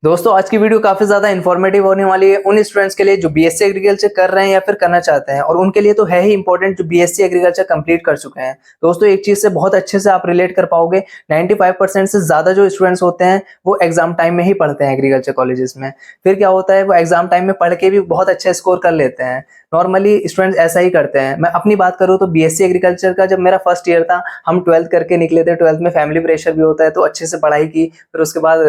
दोस्तों आज की वीडियो काफी ज्यादा इन्फॉर्मेटिव होने वाली है उन स्टूडेंट्स के लिए जो बीएससी एग्रीकल्चर कर रहे हैं या फिर करना चाहते हैं, और उनके लिए तो है ही इंपॉर्टेंट जो बीएससी एग्रीकल्चर कंप्लीट कर चुके हैं। दोस्तों एक चीज से बहुत अच्छे से आप रिलेट कर पाओगे, 95% से ज्यादा जो स्टूडेंट्स होते हैं वो एग्जाम टाइम में ही पढ़ते हैं एग्रीकल्चर कॉलेजेस में। फिर क्या होता है, वो एग्जाम टाइम में पढ़ के भी बहुत अच्छा स्कोर कर लेते हैं। नॉर्मली स्टूडेंट्स ऐसा ही करते हैं। मैं अपनी बात करूँ तो बीएससी एग्रीकल्चर का जब मेरा फर्स्ट ईयर था, हम 12th करके निकले थे। 12th में फैमिली प्रेशर भी होता है, तो अच्छे से पढ़ाई की। फिर उसके बाद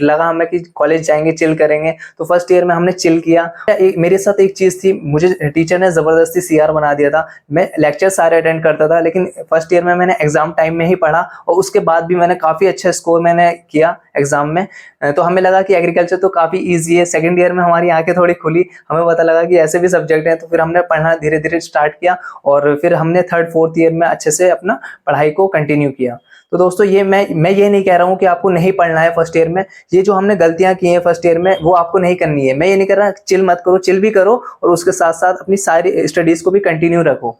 लगा हमें कि कॉलेज जाएंगे, चिल करेंगे, तो फर्स्ट ईयर में हमने चिल किया। मेरे साथ एक चीज थी, मुझे टीचर ने जबरदस्ती सीआर बना दिया था। मैं लेक्चर सारे अटेंड करता था, लेकिन फर्स्ट ईयर में मैंने एग्जाम टाइम में ही पढ़ा, और उसके बाद भी मैंने काफी अच्छा स्कोर मैंने किया एग्जाम में। तो हमें लगा कि एग्रीकल्चर तो काफी ईजी है। सेकंड ईयर में हमारी आंखें थोड़ी खुली, हमें पता लगा कि ऐसे भी सब्जेक्ट हैं। तो फिर हमने पढ़ना धीरे धीरे स्टार्ट किया, और फिर हमने थर्ड फोर्थ ईयर में अच्छे से अपना पढ़ाई को कंटिन्यू किया। तो दोस्तों मैं ये नहीं कह रहा हूँ कि आपको नहीं पढ़ना है फर्स्ट ईयर में। ये जो हमने गलतियां की हैं फर्स्ट ईयर में वो आपको नहीं करनी है। मैं ये नहीं कर रहा चिल मत करो, चिल भी करो, और उसके साथ साथ अपनी सारी स्टडीज को भी कंटिन्यू रखो।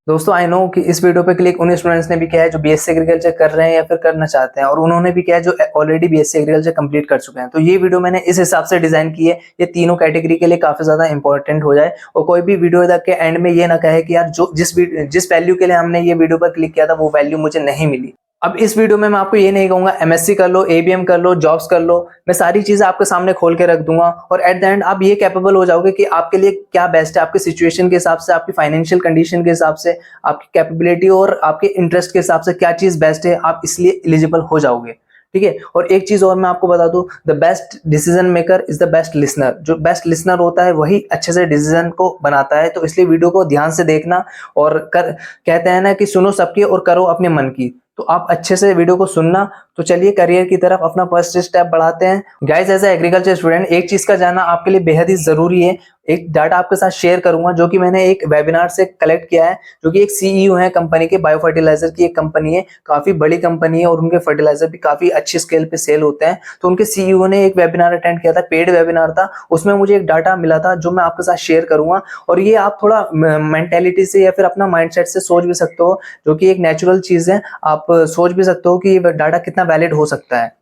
दोस्तों आई नो कि इस वीडियो पे क्लिक उन स्टूडेंट्स ने भी किया है जो बीएससी एग्रीकल्चर कर रहे हैं या फिर करना चाहते हैं, और उन्होंने भी किया है जो ऑलरेडी बीएससी एग्रीकल्चर कंप्लीट कर चुके हैं। तो ये वीडियो मैंने इस हिसाब से डिजाइन की है, ये तीनों कैटेगरी के लिए काफी ज्यादा इंपॉर्टेंट हो जाए, और कोई भी वीडियो तक के एंड में ये ना कहे कि यार जो जिस वैल्यू के लिए हमने ये वीडियो पर क्लिक किया था वो वैल्यू मुझे नहीं मिली। अब इस वीडियो में मैं आपको ये नहीं कहूंगा एमएससी कर लो, एबीएम कर लो, जॉब्स कर लो। मैं सारी चीजें आपके सामने खोल के रख दूंगा, और एट द एंड आप ये कैपेबल हो जाओगे कि आपके लिए क्या बेस्ट है, आपके सिचुएशन के हिसाब से, आपकी फाइनेंशियल कंडीशन के हिसाब से, आपकी कैपेबिलिटी और आपके इंटरेस्ट के हिसाब से क्या चीज बेस्ट है, आप इसलिए एलिजिबल हो जाओगे। ठीक है। और एक चीज और मैं आपको बता दूं, the best decision maker is the best listener. जो बेस्ट लिसनर होता है वही अच्छे से डिसीजन को बनाता है। तो इसलिए वीडियो को ध्यान से देखना, और कहते हैं ना कि सुनो सबकी और करो अपने मन की। तो आप अच्छे से वीडियो को सुनना। तो चलिए करियर की तरफ अपना फर्स्ट स्टेप बढ़ाते हैं। Guys as a agriculture student एक चीज का जानना आपके लिए बेहद ही जरूरी है। एक डाटा आपके साथ शेयर करूंगा जो कि मैंने एक वेबिनार से कलेक्ट किया है, जो कि एक सीईओ है कंपनी के, बायो फर्टिलाइजर की एक कंपनी है, काफी बड़ी कंपनी है, और उनके फर्टिलाइजर भी काफी अच्छी स्केल पे सेल होते हैं। तो उनके सीईओ ने एक वेबिनार अटेंड किया था, पेड वेबिनार था। उसमें मुझे एक डाटा मिला था जो मैं आपके साथ शेयर करूंगा, और ये आप थोड़ा मेंटेलिटी से या फिर अपना माइंडसेट से सोच भी सकते हो, जो कि एक नेचुरल चीज है। आप सोच भी सकते हो कि ये डाटा कितना वैलिड हो सकता है।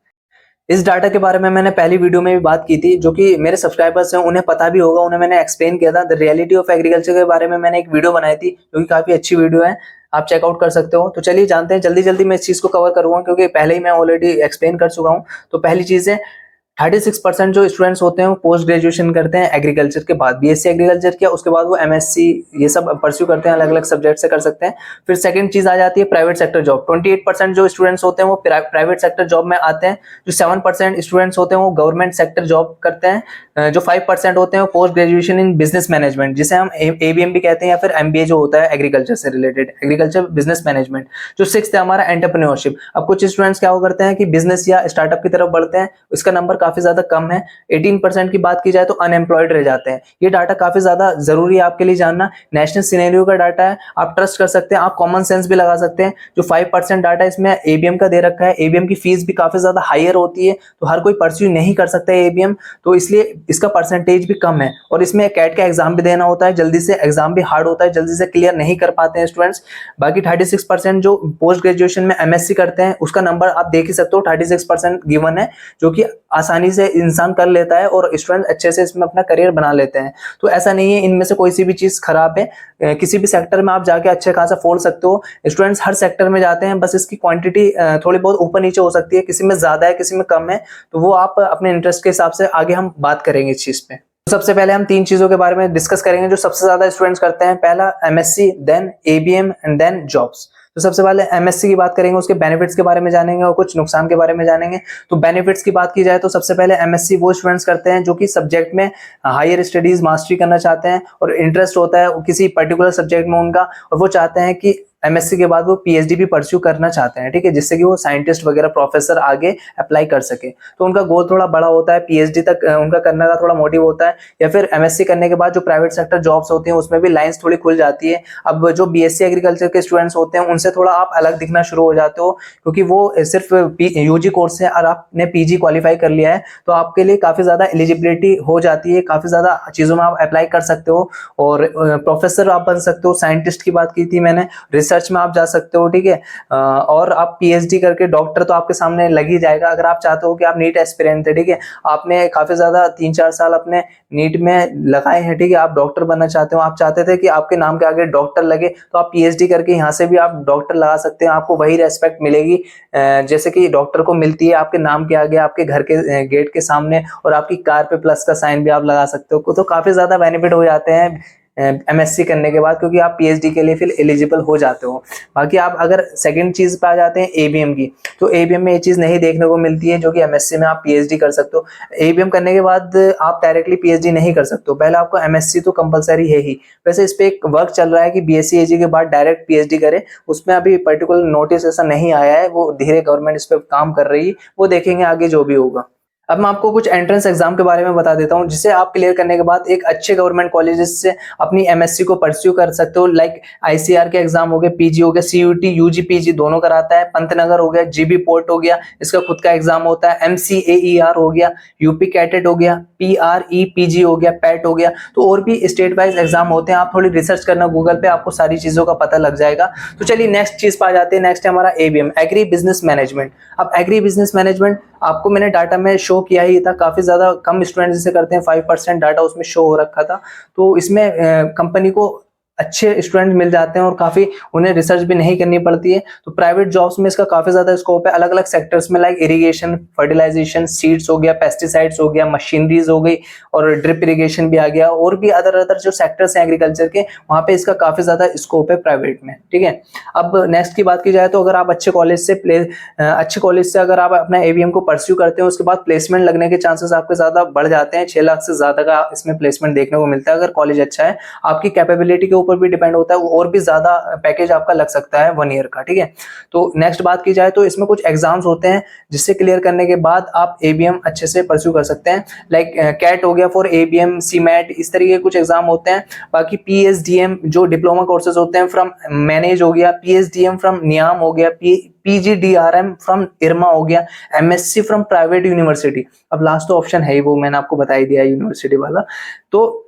इस डाटा के बारे में मैंने पहली वीडियो में भी बात की थी, जो कि मेरे सब्सक्राइबर्स हैं उन्हें पता भी होगा, उन्हें मैंने एक्सप्लेन किया था। द रियलिटी ऑफ एग्रीकल्चर के बारे में मैंने एक वीडियो बनाई थी, जो कि काफी अच्छी वीडियो है, आप चेकआउट कर सकते हो। तो चलिए जानते हैं, जल्दी जल्दी मैं इस चीज को कवर करूंगा क्योंकि पहले ही मैं ऑलरेडी एक्सप्लेन कर चुका हूँ। तो पहली चीज है, 36% जो स्टूडेंट्स होते हैं वो पोस्ट ग्रेजुएशन करते हैं एग्रीकल्चर के बाद। बीएससी एग्रीकल्चर किया, उसके बाद वो एमएससी ये सब परस्यू करते हैं, अलग अलग सब्जेक्ट से कर सकते हैं। फिर सेकंड चीज आ जाती है प्राइवेट सेक्टर जॉब। 28% जो स्टूडेंट्स होते हैं वो प्राइवेट सेक्टर जॉब में आते हैं। जो 7% स्टूडेंट्स होते हैं वो गवर्नमेंट सेक्टर जॉब करते हैं। जो 5% होते हैं वो post graduation in business management, जिसे हम एबीएम भी कहते हैं, या फिर एमबीए जो होता है एग्रीकल्चर से रिलेटेड, एग्रीकल्चर बिजनेस मैनेजमेंट। जो 6th है हमारा एंटरप्रेन्योरशिप। अब कुछ स्टूडेंट्स क्या करते हैं कि बिजनेस या स्टार्टअप की तरफ बढ़ते हैं, इसका नंबर काफी ज्यादा कम है। 18% की बात की जाए तो अनएम्प्लॉयड रह जाते हैं। ये डाटा काफी ज्यादा जरूरी है आपके लिए जानना। नेशनल सिनेरियो का डाटा है, आप ट्रस्ट कर सकते हैं, आप कॉमन सेंस भी लगा सकते हैं। जो 5% डाटा इसमें एबीएम का दे रखा है, एबीएम की फीस भी काफी ज्यादा हायर होती है, तो हर कोई परस्यू नहीं कर सकता है एबीएम, तो इसलिए इसका परसेंटेज भी कम है। और इसमें कैट का एग्जाम भी देना होता है, जल्दी से एग्जाम भी हार्ड होता है, जल्दी से क्लियर नहीं कर पाते हैं स्टूडेंट्स। बाकी 36% जो पोस्ट ग्रेजुएशन में एमएससी करते हैं, उसका नंबर आप देख ही सकते हो, 36% गिवन है, जो कि आसानी से इंसान कर लेता है, और स्टूडेंट अच्छे से इसमें अपना करियर बना लेते हैं। तो ऐसा नहीं है इनमें से कोई सी भी चीज खराब है। किसी भी सेक्टर में आप जाके अच्छे खासा फोड़ सकते हो। स्टूडेंट्स हर सेक्टर में जाते हैं, बस इसकी क्वांटिटी थोड़ी बहुत ऊपर नीचे हो सकती है, किसी में ज्यादा है किसी में कम है, तो वो आप अपने इंटरेस्ट के हिसाब से आगे हम बात करेंगे इस चीज पे। सबसे पहले हम 3 चीजों के बारे में डिस्कस करेंगे जो सबसे ज्यादा स्टूडेंट्स करते हैं। पहला MSc, then ABM and then jobs. तो सबसे पहले एमएससी की बात करेंगे, उसके बेनिफिट्स के बारे में जानेंगे और कुछ नुकसान के बारे में जानेंगे। तो बेनिफिट्स की बात की जाए तो सबसे पहले एमएससी वो स्टूडेंट्स करते हैं जो कि सब्जेक्ट में हायर स्टडीज मास्टरी करना चाहते हैं, और इंटरेस्ट होता है किसी पर्टिकुलर सब्जेक्ट में उनका, और वो चाहते हैं कि एमएससी के बाद वो पीएचडी भी परस्यू करना चाहते हैं। ठीक है, जिससे कि वो साइंटिस्ट वगैरह प्रोफेसर आगे अप्लाई कर सके। तो उनका गोल थोड़ा बड़ा होता है, पीएचडी तक उनका करने का थोड़ा मोटिव होता है। या फिर एमएससी करने के बाद जो प्राइवेट सेक्टर जॉब्स होती हैं उसमें भी लाइंस थोड़ी खुल जाती है। अब जो बीएससी एग्रीकल्चर के स्टूडेंट्स होते हैं उनसे थोड़ा आप अलग दिखना शुरू हो जाते हो, क्योंकि वो सिर्फ यूजी कोर्स है और आपने पीजी क्वालिफाई कर लिया है, तो आपके लिए काफी ज्यादा एलिजिबिलिटी हो जाती है, काफी ज्यादा चीजों में आप अप्लाई कर सकते हो, और प्रोफेसर आप बन सकते हो। साइंटिस्ट की बात की थी मैंने, रिसर्च रिसर्च में आप जा सकते हो, ठीक है। और आप पीएचडी करके डॉक्टर तो आपके सामने लग ही जाएगा। अगर आप चाहते हो कि आप नीट एस्पिरेंट थे, ठीक है, आपने काफी ज्यादा 3-4 साल अपने नीट में लगाए हैं, ठीक है, आप डॉक्टर बनना चाहते हो, आप चाहते थे कि आपके नाम के आगे डॉक्टर लगे, तो आप पीएचडी करके यहाँ से भी आप डॉक्टर लगा सकते हैं। आपको वही रेस्पेक्ट मिलेगी जैसे कि डॉक्टर को मिलती है आपके नाम के आगे, आपके घर के गेट के सामने, और आपकी कार पे प्लस का साइन भी आप लगा सकते हो। तो काफी ज्यादा बेनिफिट हो जाते हैं एमएससी करने के बाद, क्योंकि आप पीएचडी के लिए फिर एलिजिबल हो जाते हो। बाकी आप अगर सेकंड चीज पे आ जाते हैं एबीएम की, तो एबीएम में ये चीज नहीं देखने को मिलती है जो कि एमएससी में आप पीएचडी कर सकते हो। एबीएम करने के बाद आप डायरेक्टली पीएचडी नहीं कर सकते हो, पहले आपको एमएससी तो कंपलसरी है ही। वैसे इस पे एक वर्क चल रहा है कि बीएससी एजी के बाद डायरेक्ट पीएचडी करे, उसमें अभी पर्टिकुलर नोटिस ऐसा नहीं आया है, वो धीरे गवर्नमेंट इस पे काम कर रही है, वो देखेंगे आगे जो भी होगा। अब मैं आपको कुछ एंट्रेंस एग्जाम के बारे में बता देता हूं, जिसे आप क्लियर करने के बाद एक अच्छे गवर्नमेंट कॉलेजेस से अपनी एमएससी को परस्यू कर सकते हो। लाइक आईसीआर के एग्जाम हो गए, पीजी हो गया, सीयूटी यूजी पीजी दोनों कराता है, पंतनगर हो गया, जीबी पोर्ट हो गया, इसका खुद का एग्जाम होता है, एमसीएईआर हो गया, यूपी कैटेट हो गया, पीआरई पीजी हो गया, पैट हो गया। तो और भी स्टेट वाइज एग्जाम होते हैं, आप थोड़ी रिसर्च करना गूगल पे, आपको सारी चीजों का पता लग जाएगा। तो चलिए नेक्स्ट चीज पे आ जाते हैं। नेक्स्ट है हमारा एबीएम, एग्री बिजनेस मैनेजमेंट। अब एग्री बिजनेस मैनेजमेंट आपको मैंने डाटा में शो किया ही था, काफी ज्यादा कम स्टूडेंट जिसे करते हैं, 5% डाटा उसमें शो हो रखा था। तो इसमें कंपनी को अच्छे स्टूडेंट मिल जाते हैं और काफी उन्हें रिसर्च भी नहीं करनी पड़ती है। तो प्राइवेट जॉब्स में इसका काफी ज्यादा स्कोप है, अलग अलग सेक्टर्स में, लाइक इरिगेशन, फर्टिलाइजेशन, सीड्स हो गया, पेस्टिसाइड्स हो गया, मशीनरीज हो गई, और ड्रिप इरिगेशन भी आ गया, और भी अदर जो सेक्टर्स हैं एग्रीकल्चर के, वहां पे इसका काफी ज्यादा स्कोप है प्राइवेट में, ठीक है। अब नेक्स्ट की बात की जाए तो अगर आप अच्छे कॉलेज से अगर आप अपना एबीएम को परस्यू करते हैं, उसके बाद प्लेसमेंट लगने के चांसेस आपके ज्यादा बढ़ जाते हैं। 6 लाख से ज्यादा का इसमें प्लेसमेंट देखने को मिलता है अगर कॉलेज अच्छा है। आपकी कैपेबिलिटी के ऊपर भी डिपेंड होता है, और भी ज्यादा पैकेज आपका लग सकता है 1 ईयर का, ठीक है। तो नेक्स्ट बात की जाए तो इसमें कुछ एग्जाम्स होते हैं जिससे क्लियर करने के बाद आप एबीएम अच्छे से परस्यू कर सकते हैं। लाइक कैट हो गया फॉर एबीएम, सीमैट, इस तरीके के कुछ एग्जाम होते हैं। बाकी पीएसडीएम जो डिप्लोमा कोर्सेज होते हैं फ्रॉम मैनेज हो गया, पीएसडीएम फ्रॉम नियाम हो गया, पीजीडीआरएम फ्रॉम इरमा हो गया, एमएससी फ्रॉम प्राइवेट यूनिवर्सिटी। अब लास्ट तो ऑप्शन है ही, वो मैंने आपको बता ही दिया यूनिवर्सिटी वाला। तो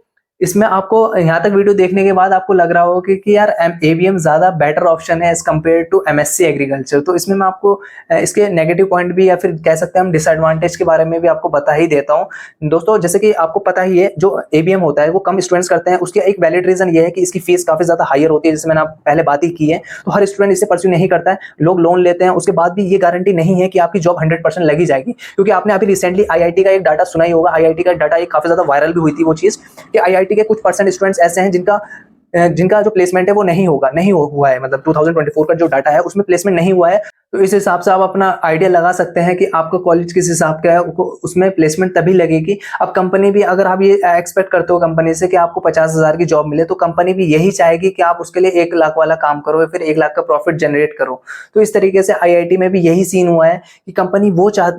इसमें आपको यहाँ तक वीडियो देखने के बाद आपको लग रहा होगा कि यार एबीएम ज्यादा बेटर ऑप्शन है as compare to MSc agriculture. तो इसमें मैं आपको इसके नेगेटिव पॉइंट भी, या फिर कह सकते हैं हम डिसएडवांटेज के बारे में भी आपको बता ही देता हूँ। दोस्तों जैसे कि आपको पता ही है, जो एबीएम होता है वो कम स्टूडेंट्स करते हैं, उसके एक वैलिड रीजन ये है कि इसकी फीस काफी ज्यादा हायर होती है, जैसे मैंने पहले बात ही की है। तो हर स्टूडेंट इसे परस्यू नहीं करता है, लोग लोन लेते हैं, उसके बाद भी ये गारंटी नहीं है कि आपकी जॉब 100% लगी जाएगी। क्योंकि आपने अभी रिसेंटली आईआईटी का एक डाटा सुना ही होगा, आईआईटी का डाटा एक काफी ज्यादा वायरल भी हुई थी वो चीज, कि आईआईटी के कुछ परसेंट स्टूडेंट्स ऐसे हैं जिनका जो प्लेसमेंट है वो नहीं हुआ है, मतलब 2024 का जो डाटा है उसमें प्लेसमेंट नहीं हुआ है। तो इस हिसाब से आप अपना आइडिया लगा सकते हैं कि आपका कॉलेज किस हिसाब का है, उसमें प्लेसमेंट तभी लगेगी। अब कंपनी भी, अगर आप ये एक्सपेक्ट करते हो कंपनी से कि आपको 50,000 की जॉब मिले, तो कंपनी भी यही चाहेगी कि आप उसके लिए 1 लाख वाला काम करो या फिर 1 लाख का प्रॉफिट जनरेट करो। तो इस तरीके से आईआईटी में भी यही सीन हुआ है कि कंपनी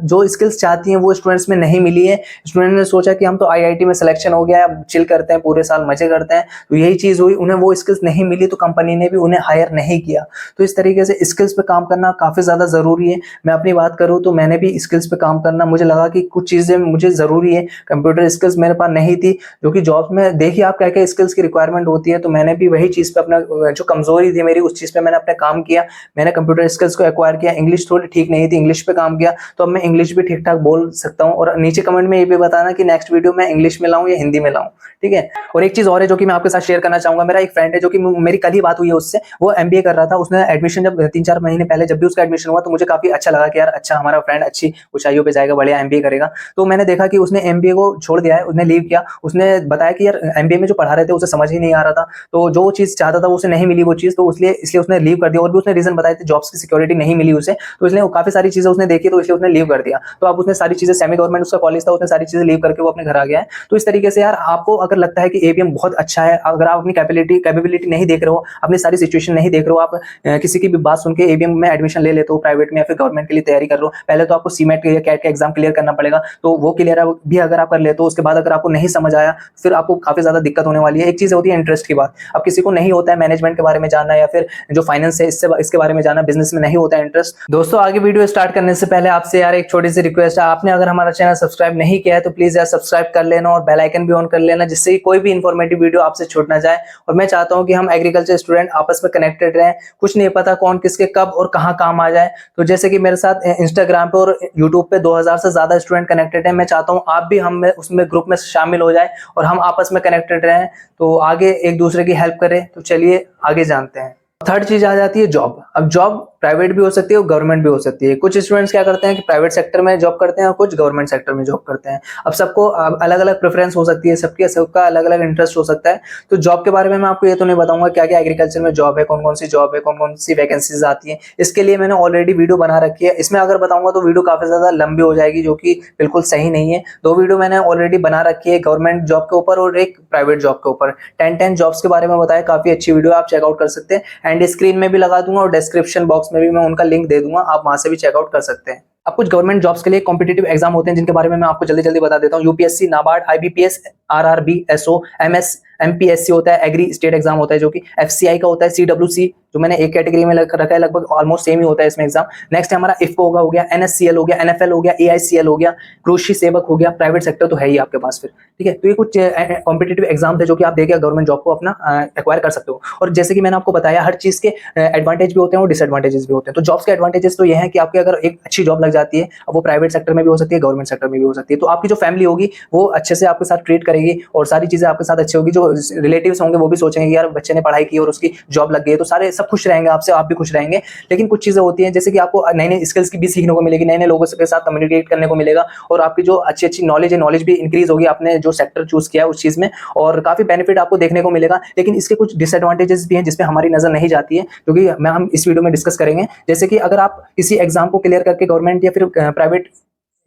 जो स्किल्स चाहती है वो स्टूडेंट्स में नहीं मिली है। स्टूडेंट ने सोचा कि हम तो आईआईटी में सिलेक्शन हो गया, चिल करते हैं, पूरे साल मजे करते हैं, तो यही चीज हुई, उन्हें वो स्किल्स नहीं मिली, तो कंपनी ने भी उन्हें हायर नहीं किया। तो इस तरीके से स्किल्स पे काम करना काफी ज्यादा जरूरी है। मैं अपनी बात करूं तो मैंने भी स्किल्स पे काम करना, मुझे लगा कि कुछ चीजें मुझे जरूरी है, कंप्यूटर स्किल्स मेरे पास नहीं थी, जो कि जॉब में देखिए आप क्या क्या स्किल्स की रिक्वायरमेंट होती है। तो मैंने भी वही चीज पे अपना, जो कमजोरी थी मेरी, उस चीज पे मैंने अपने काम किया, मैंने कंप्यूटर स्किल्स को एक्वायर किया। इंग्लिश थोड़ी ठीक नहीं थी, इंग्लिश पे काम किया, तो अब मैं इंग्लिश भी ठीक ठाक बोल सकता हूँ। और नीचे कमेंट में ये भी बताना कि नेक्स्ट वीडियो मैं इंग्लिश में लाऊं या हिंदी में लाऊं, ठीक है। और एक चीज और है जो कि मैं आपके साथ शेयर करना चाहूंगा, मेरा एक फ्रेंड है जो कि मेरी कल ही बात हुई है उससे, वो एमबीए कर रहा था। उसने एडमिशन जब 3-4 महीने पहले जब भी उसका एडमिशन हुआ, तो मुझे काफी अच्छा लगा कि यार अच्छा हमारा फ्रेंड अच्छी ऊंचाइयों पे जाएगा, बढ़िया एमबीए करेगा। तो मैंने देखा कि उसने एमबीए को छोड़ दिया है, उसने लीव किया। उसने बताया कि यार एमबीए में जो पढ़ा रहे थे उसे समझ ही नहीं आ रहा था, तो जो चीज चाहता था उसे नहीं मिली वो चीज, तो इसलिए उसने लीव कर दिया। और भी उसने रीजन बताए थे, जॉब्स की सिक्योरिटी नहीं मिली उसे, तो इसलिए काफी सारी चीजें उसने देखी, तो इसलिए उसने लीव कर दिया। तो अब उसने सारी चीजें, सेमी गवर्नमेंट उसका कॉलेज था, उसने सारी चीजें लीव करके वो अपने घर आ गया है। तो इस तरीके से यार आपको अगर लगता है कि एबीएम बहुत अच्छा है, अगर आप अपनी कैपेबिलिटी नहीं देख रहे हो, अपनी सारी सिचुएशन नहीं देख रहे हो, आप किसी की भी बात सुन के एबीएम में एडमिशन ले लेते तो प्राइवेट में या फिर गवर्नमेंट के लिए तैयारी कर रहे हो, पहले तो आपको सीमेट या कैट का एग्जाम क्लियर करना पड़ेगा, तो वो क्लियर भी अगर आप कर लेते हो, उसके बाद अगर आपको नहीं समझ आया फिर आपको काफी ज्यादा दिक्कत होने वाली है। एक चीज होती है इंटरेस्ट की बात, अब किसी को नहीं होता है मैनेजमेंट के बारे में जानना या फिर जो फाइनेंस है इसके बारे में जानना, बिजनेस में नहीं होता है इंटरेस्ट। दोस्तों आगे वीडियो स्टार्ट करने से पहले आपसे यार एक छोटी सी रिक्वेस्ट है, आपने अगर हमारा चैनल सब्सक्राइब नहीं किया है तो प्लीज यार सब्सक्राइब कर लेना और बेल आइकन भी ऑन कर लेना, जिससे कोई भी इंफॉर्मेटिव वीडियो आपसे छूट ना जाए। और मैं चाहता हूं कि हम एग्रीकल्चर स्टूडेंट आपस में कनेक्टेड रहें, कुछ नहीं पता कौन किसके कब और कहां काम आ जाए। तो जैसे कि मेरे साथ इंस्टाग्राम पे और यूट्यूब पे 2000 से ज्यादा स्टूडेंट कनेक्टेड हैं, मैं चाहता हूं आप भी हम उसमें ग्रुप में शामिल हो जाए और हम आपस में कनेक्टेड रहें, तो आगे एक दूसरे की हेल्प करें। तो चलिए आगे जानते हैं। थर्ड चीज आ जाती है जॉब। अब जॉब प्राइवेट भी हो सकती है और गवर्नमेंट भी हो सकती है। कुछ स्टूडेंट्स क्या करते हैं कि प्राइवेट सेक्टर में जॉब करते हैं और कुछ गवर्नमेंट सेक्टर में जॉब करते हैं। अब सबको अलग अलग प्रेफरेंस हो सकती है, सबका अलग अलग इंटरेस्ट हो सकता है। तो जॉब के बारे में मैं आपको ये तो नहीं बताऊंगा क्या क्या एग्रीकल्चर में जॉब है, कौन कौन सी जॉब है, कौन कौन सी वैकेंसीज आती है, इसके लिए मैंने ऑलरेडी वीडियो बना रखी है। इसमें अगर बताऊंगा तो वीडियो काफी ज्यादा लंबी हो जाएगी, जो कि बिल्कुल सही नहीं है। दो वीडियो मैंने ऑलरेडी बना रखी है, गवर्नमेंट जॉब के ऊपर और एक प्राइवेट जॉब के ऊपर। 10 जॉब्स के बारे में बताया, काफी अच्छी वीडियो आप चेकआउट कर सकते हैं। एंड स्क्रीन में भी लगा दूंगा और डिस्क्रिप्शन बॉक्स में भी मैं उनका लिंक दे दूंगा, आप वहां से भी चेकआउट कर सकते हैं। अब कुछ गवर्नमेंट जॉब्स के लिए कॉम्पिटिटिव एग्जाम होते हैं जिनके बारे में मैं आपको जल्दी जल्दी बता देता हूं। UPSC, NABARD, IBPS, RRB, SO, MS, MPSC होता है, एग्री स्टेट एग्जाम होता है जो कि एफसीआई का होता है, सीडब्ल्यूसी जो मैंने एक कैटेगरी में रखा है, लगभग ऑलमोस्ट सेम ही होता है इसमें एग्जाम। नेक्स्ट है हमारा इफको हो गया, एनएससीएल हो गया, एनएफएल हो गया, एआईसीएल हो गया, कृषि सेवक हो गया, प्राइवेट सेक्टर तो है ही आपके पास फिर, ठीक है। तो ये कुछ कॉम्पिटिटिव एग्जाम है जो कि आप देके गवर्नमेंट जॉब को अपना एक्वायर कर सकते हो। और जैसे कि मैंने आपको बताया, हर चीज के एडवांटेज भी होते हैं और डिसएडवांटेजेस भी होते हैं। तो जॉब्स के एडवांटेजेस तो ये है कि आपके अगर एक अच्छी जॉब लग जाती है, अब वो प्राइवेट सेक्टर में भी हो सकती है, गवर्नमेंट सेक्टर में भी हो सकती है, तो आपकी जो फैमिली होगी वो अच्छे से आपके साथ ट्रीट करेगी और सारी चीजें आपके साथ अच्छी होगी। जो रिलेटिव्स होंगे वो भी सोचेंगे कि यार बच्चे ने पढ़ाई की और उसकी जॉब लग गई है, तो सारे सब खुश रहेंगे आपसे, आप भी खुश रहेंगे। लेकिन कुछ चीजें होती हैं जैसे कि आपको नई नई स्किल्स की भी सीखने को मिलेगी, नए नए लोगों के साथ कम्युनिकेट करने को मिलेगा और आपकी जो अच्छी अच्छी नॉलेज है, नॉलेज भी इंक्रीज होगी आपने जो सेक्टर चूज किया है उस चीज में, और काफी बेनिफिट आपको देखने को मिलेगा। लेकिन इसके कुछ डिसएडवांटेजेस भी हैं जिसपे हमारी नजर नहीं जाती है, क्योंकि हम इस वीडियो में डिस्कस करेंगे। जैसे कि अगर आप किसी एग्जाम को क्लियर करके गवर्नमेंट या फिर प्राइवेट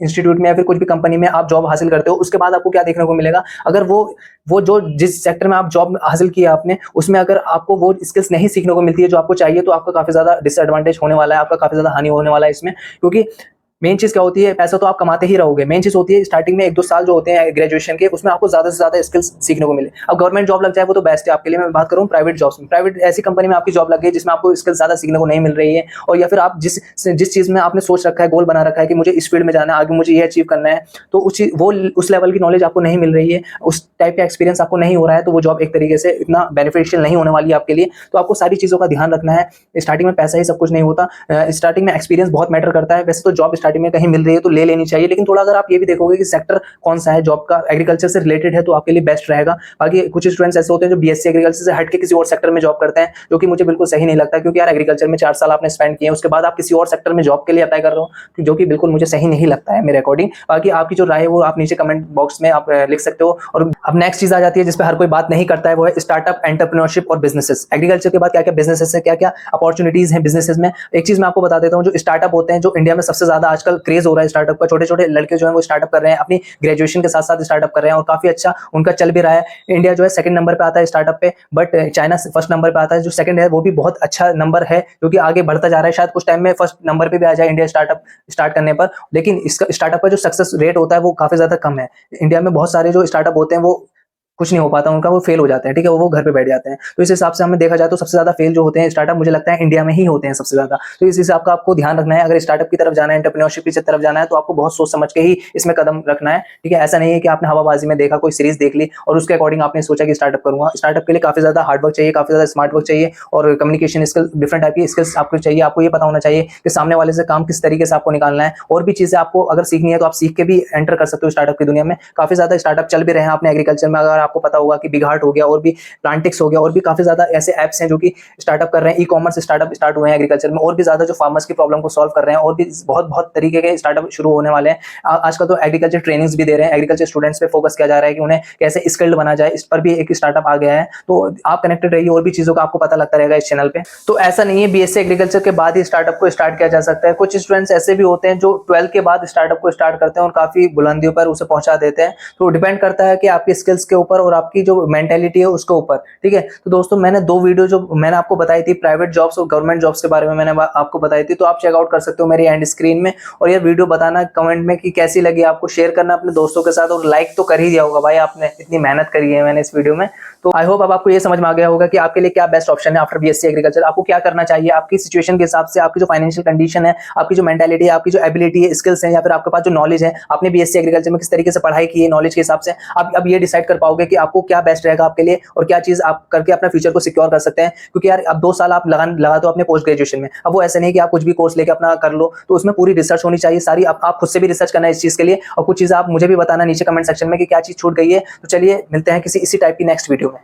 इंस्टीट्यूट में या फिर कुछ भी कंपनी में आप जॉब हासिल करते हो, उसके बाद आपको क्या देखने को मिलेगा, अगर वो जो जिस सेक्टर में आप जॉब हासिल किया आपने, उसमें अगर आपको वो स्किल्स नहीं सीखने को मिलती है जो आपको चाहिए, तो आपका काफी ज्यादा डिसएडवांटेज होने वाला है, आपका काफी ज्यादा हानि होने वाला है इसमें। क्योंकि मेन चीज क्या होती है, पैसा तो आप कमाते ही रहोगे, मेन चीज होती है स्टार्टिंग में 1-2 साल जो होते हैं ग्रेजुएशन के, उसमें आपको ज्यादा से ज्यादा स्किल्स सीखने को मिले। अब गवर्नमेंट जॉब लग जाए वो तो बेस्ट है आपके लिए। मैं बात करूं प्राइवेट जॉब्स में, प्राइवेट ऐसी कंपनी में आपकी जॉब लग गई जिसमें आपको स्किल्स ज्यादा सीखने को नहीं मिल रही है, और या फिर आप जिस चीज में आपने सोच रखा है, गोल बना रखा है कि मुझे इस फील्ड में जाना है, आगे मुझे ये अचीव करना है, तो उस लेवल की नॉलेज आपको नहीं मिल रही है, उस टाइप का एक्सपीरियंस आपको नहीं हो रहा है, तो वो जॉब एक तरीके से इतना बेनिफिशियल नहीं होने वाली है आपके लिए। तो आपको सारी चीजों का ध्यान रखना है। स्टार्टिंग में पैसा ही सब कुछ नहीं होता, स्टार्टिंग में एक्सपीरियंस बहुत मैटर करता है। वैसे तो जॉब स्टार्टिंग में कहीं मिल रही है ले लेनी चाहिए, लेकिन थोड़ा अगर आप ये भी देखोगे कि सेक्टर कौन सा है जॉब का, एग्रीकल्चर से रिलेटेड है, तो आपके लिए बेस्ट रहेगा। बाकी कुछ स्टूडेंट्स ऐसे होते हैं जो बीएससी एग्रीकल्चर से हट के किसी और सेक्टर में जॉब करते हैं, जो कि मुझे बिल्कुल सही नहीं लगता, क्योंकि यार एग्रीकल्चर में 4 साल आपने स्पेंड किए, उसके बाद आप किसी और सेक्टर में जॉब के लिए अप्लाई कर रहे हो, जो कि बिल्कुल मुझे सही नहीं लगता है मेरे अकॉर्डिंग। बाकी आपकी जो राय है वो आप नीचे कमेंट बॉक्स में आप लिख सकते हो। और अब नेक्स्ट चीज आ जाती है जिसपे हर कोई बात नहीं करता है, वो है स्टार्टअप, एंटरप्रेन्योरशिप और बिजनेसेस। एग्रीकल्चर के बाद क्या क्या बिजनेसेस है, क्या क्या अपॉर्चुनिटीज हैं बिजनेसेस में। एक चीज मैं आपको बता देता हूँ, जो स्टार्टअप होते हैं, जो इंडिया में सबसे ज्यादा आजकल क्रेज हो रहा है स्टार्टअप का, छोटे छोटे लड़के जो है वो स्टार्टअप कर रहे हैं, अपनी ग्रेजुएशन के साथ साथ स्टार्टअप कर रहे हैं और काफी अच्छा उनका चल भी रहा है। इंडिया जो है सेकंड नंबर पे आता है स्टार्टअप पे, बट चाइना फर्स्ट नंबर पे आता है। जो सेकंड है वो भी बहुत अच्छा नंबर है, जो कि आगे बढ़ता जा रहा है, शायद कुछ टाइम में फर्स्ट नंबर पे भी आ जाए इंडिया स्टार्टअप स्टार्ट करने पर। लेकिन इसका स्टार्टअप का जो सक्सेस रेट होता है वो काफी ज्यादा कम है। इंडिया में बहुत सारे जो स्टार्टअप होते हैं वो कुछ नहीं हो पाता उनका, वो फेल हो जाते हैं, ठीक है, वो घर पे बैठ जाते हैं। तो इस हिसाब से हमें देखा जाए तो सबसे ज्यादा फेल जो होते हैं स्टार्टअप, मुझे लगता है इंडिया में ही होते हैं सबसे ज्यादा। तो इस हिसाब का आपको ध्यान रखना है। अगर स्टार्टअप की तरफ जाना है, एंटरप्रेन्योरशिप की तरफ जाना है, तो आपको बहुत सोच समझ के ही इसमें कदम रखना है, ठीक है। ऐसा नहीं है कि आपने हवाबाजी में देखा, कोई सीरीज देख ली और उसके अकॉर्डिंग आपने सोचा कि स्टार्टअप करूंगा। स्टार्टअप के लिए काफी ज्यादा हार्डवर्क चाहिए, काफी ज्यादा स्मार्ट वर्क चाहिए और कम्युनिकेशन स्किल, डिफरेंट टाइप की स्किल्स आपको चाहिए। आपको ये पता होना चाहिए कि सामने वाले से काम किस तरीके से आपको निकालना है, और भी चीजें आपको अगर सीखनी है तो आप सीख के भी एंटर कर सकते हो स्टार्टअप की दुनिया में। काफी ज्यादा स्टार्टअप चल भी रहे हैं आपने एग्रीकल्चर में, अगर आपको पता होगा कि बिगहार्ट हो गया और भी प्लांटिक्स हो गया, और भी काफी ज्यादा ऐसे ऐप्स हैं जो कि स्टार्टअप कर रहे हैं। ई कॉमर्स स्टार्टअप स्टार्ट हुए हैं एग्रीकल्चर में, और भी ज्यादा जो फार्मर्स की प्रॉब्लम को सॉल्व कर रहे हैं, और भी बहुत बहुत तरीके के स्टार्टअप शुरू होने वाले हैं। आजकल तो एग्रीकल्चर ट्रेनिंग्स भी दे रहे हैं, एग्रीकल्चर स्टूडेंट्स पे फोकस किया जा रहा है कि उन्हें कैसे स्किल्ड बना जाए, इस पर भी एक स्टार्टअप आ गया है। तो आप कनेक्टेड रहिए, और भी चीजों का आपको पता लगता रहेगा इस चैनल पे। तो ऐसा नहीं है बीएससी एग्रीकल्चर के बाद ही स्टार्टअप को स्टार्ट किया जा सकता है। कुछ स्टूडेंट्स ऐसे भी होते हैं जो 12 के बाद स्टार्टअप को स्टार्ट करते हैं और काफी बुलंदियों पर उसे पहुंचा देते हैं। तो डिपेंड करता है कि आपकी स्किल्स के ऊपर ऊपर और आपकी जो मेंटेलिटी है उसके ऊपर, ठीक है। तो दोस्तों मैंने 2 वीडियो जो मैंने आपको बताई थी प्राइवेट जॉब्स और गवर्नमेंट जॉब्स के बारे में मैंने आपको बताई थी, तो आप चेकआउट कर सकते हो मेरी एंड स्क्रीन में। और ये वीडियो बताना कमेंट में कि कैसी लगी आपको, शेयर करना अपने दोस्तों के साथ, और लाइक तो कर ही दिया होगा भाई, आपने इतनी मेहनत करी है मैंने इस वीडियो में। तो आई होप अब आपको ये समझ में आ गया होगा कि आपके लिए क्या बेस्ट ऑप्शन है आफ्टर बीएससी एग्रीकल्चर, आपको क्या करना चाहिए आपकी सिचुएशन के हिसाब से, आपकी जो फाइनेंशियल कंडीशन है, आपकी जो मेंटालिटी है, आपकी जो एबिलिटी है, स्किल्स है, या फिर आपके पास जो नॉलेज है, आपने बीएससी एग्रीकल्चर में किस तरीके से पढ़ाई की है, नॉलेज के हिसाब से आप अब ये डिसाइड कर पाओगे कि आपको क्या बेस्ट रहेगा आपके लिए और क्या चीज आप करके अपना फ्यूचर को सिक्योर कर सकते हैं। क्योंकि यार अब 2 साल आप लगा दो अपने पोस्ट ग्रेजुएशन में, अब वो ऐसे नहीं कि आप कुछ भी कोर्स लेके अपना कर लो, तो उसमें पूरी रिसर्च होनी चाहिए सारी, आप खुद से भी रिसर्च करना है इस चीज के लिए, और कुछ चीजें आप मुझे भी बताना नीचे कमेंट सेक्शन में कि क्या चीज छूट गई है। तो चलिए मिलते हैं किसी इसी टाइप की नेक्स्ट वीडियो में।